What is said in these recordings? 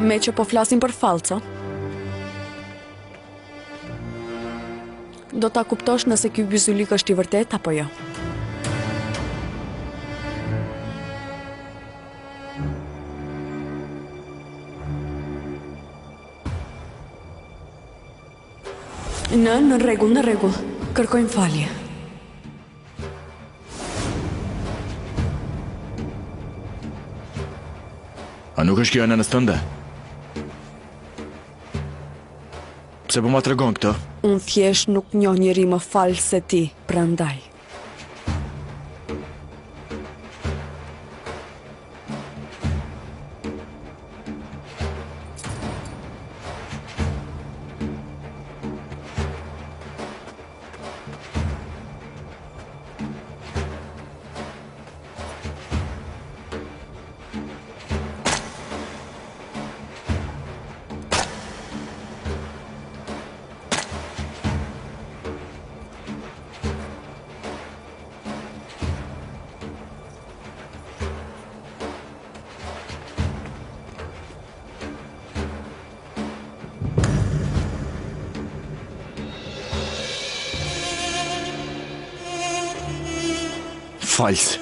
Me që po flasim për falco, do ta kuptosh nëse ky byzylik është i vërtet apo jo. Në rregull. Kërkojmë falje. A nuk është kjo e nënës tënde? Pse po ma tregon këtë? Unë thjesht nuk njoh njeri më falë se ti, prandaj. Fals.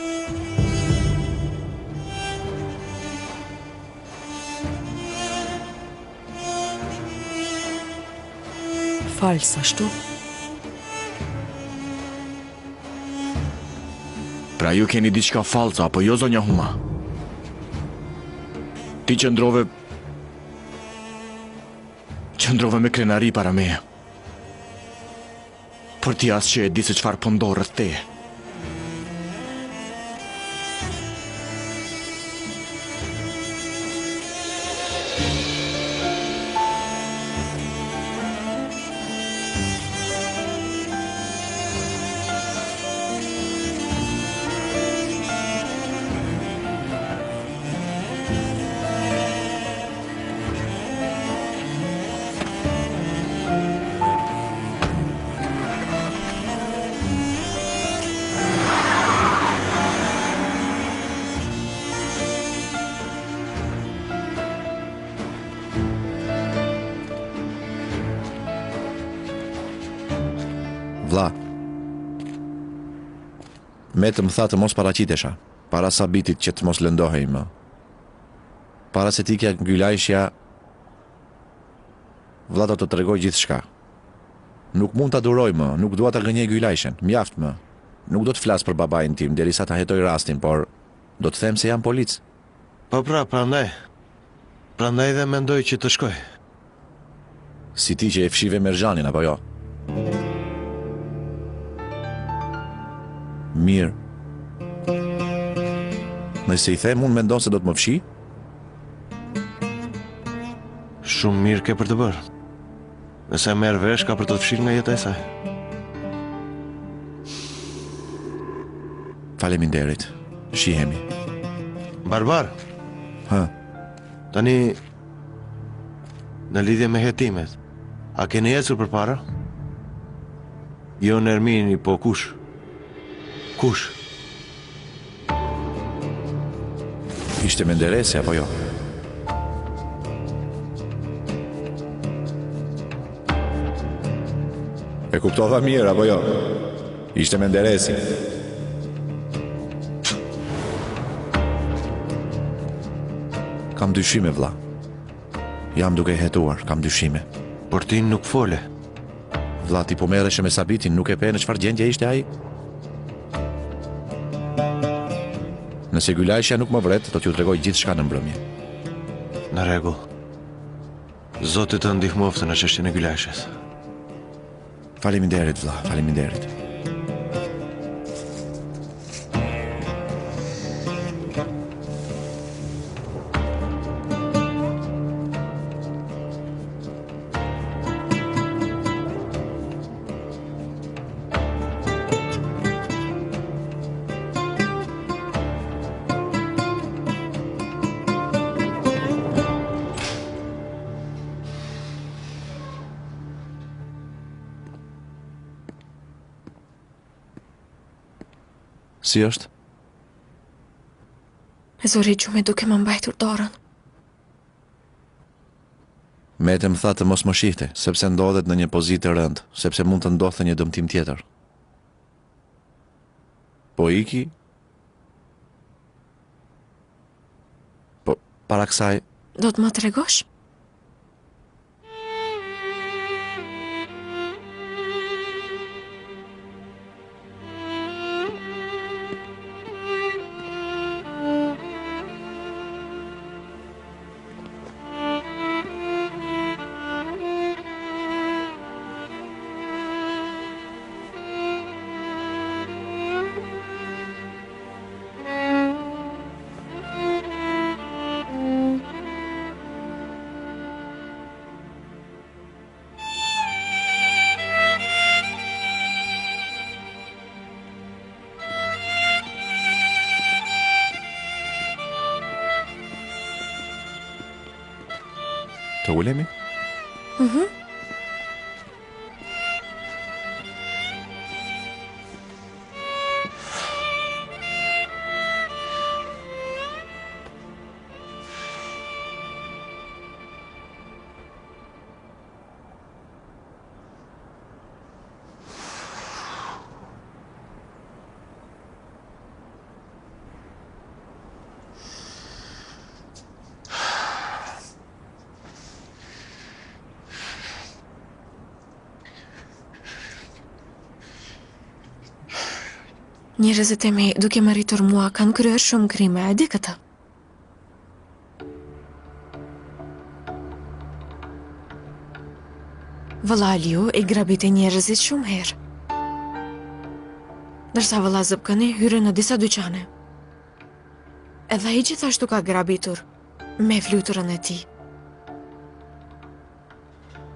Fals ashtu? Pra ju keni diçka falca, apo jo zonja Huma? Ti qëndrove me krenari para meje. Por ti as që e di se çfarë po ndodh rreth teje. Vlla, me të më tha të mos paraqitesha, para sabitit që të mos lëndohej më. Para se tikja Ngjylajshja, vlla do të tregoj gjithçka. Nuk mund ta duroj më, nuk dua ta gënjej Ngjylajshen, mjaft më. Nuk do të flas për babain tim derisa ta hetoj rastin, por do të them se jam polic. Po pra, prandaj dhe mendoj që të shkoj. Si ti që e fshive Merxhanin apo jo? Mirë. Nëse i them unë mendon se do të më fshi? Shumë mirë ke për të bërë. Nëse merr vesh ka për të fshirë nga jeta e saj. Faleminderit. Shihemi. Barbar. Hë. Tani në lidhje me hetimet, a keni ecur përpara? Jo në Ermini, po kush? Kush? Ishte Menderesi apo jo? E kuptova mirë apo jo? Ishte Menderesi. Kam dyshime, vlla. Jam duke hetuar, kam dyshime. Por ti nuk fole. Vlla, ti po merreshe me Sabitin, nuk e pe në çfarë gjendje ishte ai? Nëse Ngjylajshja nuk më vret, do t'ju tregoj gjithçka në mbrëmje. Në rregull. Zoti të ndihmoftë në çështjen e Ngjylajshës. Faleminderit, vlla, faleminderit. Si është? E zori gjume duke më mbajtur dorën. Mete më tha të mos më shihte, sepse ndodhet në një pozitë të rëndë, sepse mund të ndodhte një dëmtim tjetër. Po iki... Po, para kësaj... Do të më tregosh? Të ulemi? Njerëzit e mi, duke më rritur mua, kanë kryer shumë krime, e di këtë. Vëlla Aliu i grabiti njerëzit shumë herë. Dërsa vëlla Zëpkëni hyre në disa dyqane. Edhe ai gjithashtu ka grabitur, me fluturën e tij.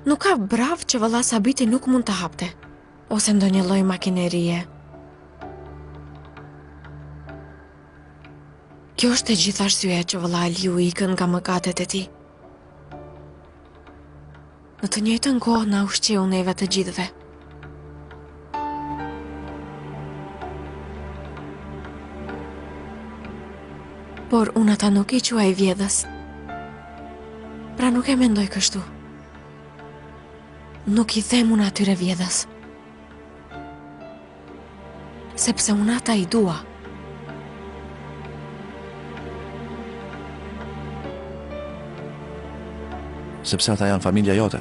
Nuk ka brav që vëlla Sabiti nuk mund të hapte, ose ndonjë lloj makinerie. Kjo është e gjithë arsyeja që vëlla Aliu ikën nga mëkatet e tij. Në të njëjtën kohë na ushqeu neve të gjithëve. Por unë ata nuk i quaj vjedhës. Pra nuk e mendoj kështu. Nuk i them unë atyre vjedhës. Sepse unë ata i dua. Sepse ata janë familja jote.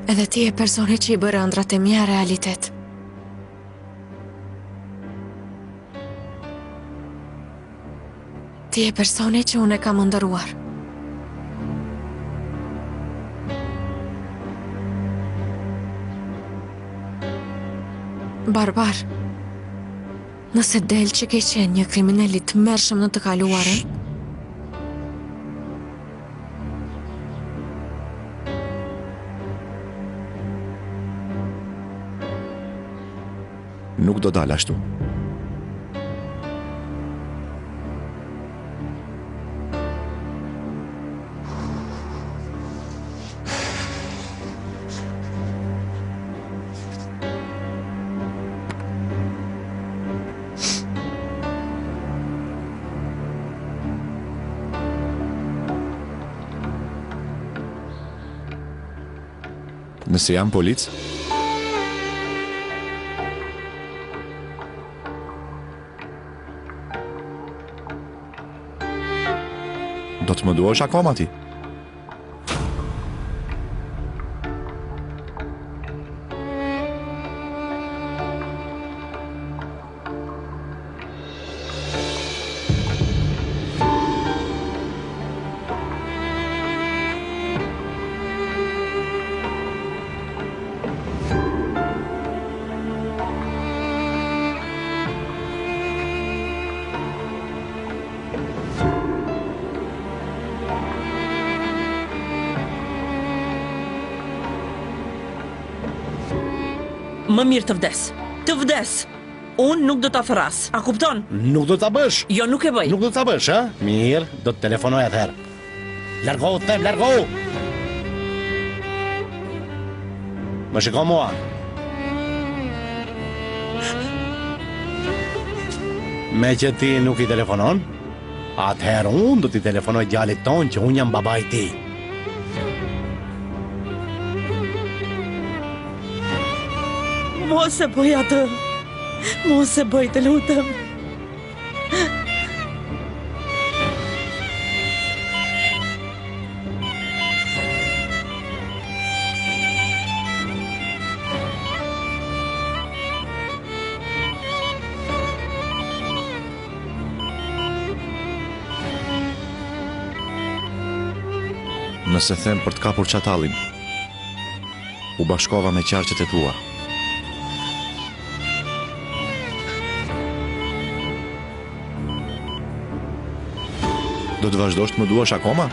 Edhe ti e personi që i bërë ëndrat e mia realitet. Ti e personi që unë e kam ndëruar. Barbar, nëse del që ke qenë një kriminalit të mërshëm në të kaluarën, nuk do dal ashtu. Nëse jam polic, do të më duosh akoma ti. Më mirë të vdes. Të vdes. Unë nuk do ta afras. A kupton? Nuk do ta bësh. Jo, nuk e bëj. Nuk do ta bësh, ha? Mirë, do të telefonoj atëherë. Largohu, them, largohu. Më shiko mua. Me që ti nuk i telefonon, Atëherë unë do t'i telefonoj djalit ton që unë jam baba i tij. Mos e bëj atë. Mos e bëj, të lutem. Nëse them për të kapur çatallin, u bashkova me qarqet e tua. Do të vazhdosh të më duash akoma?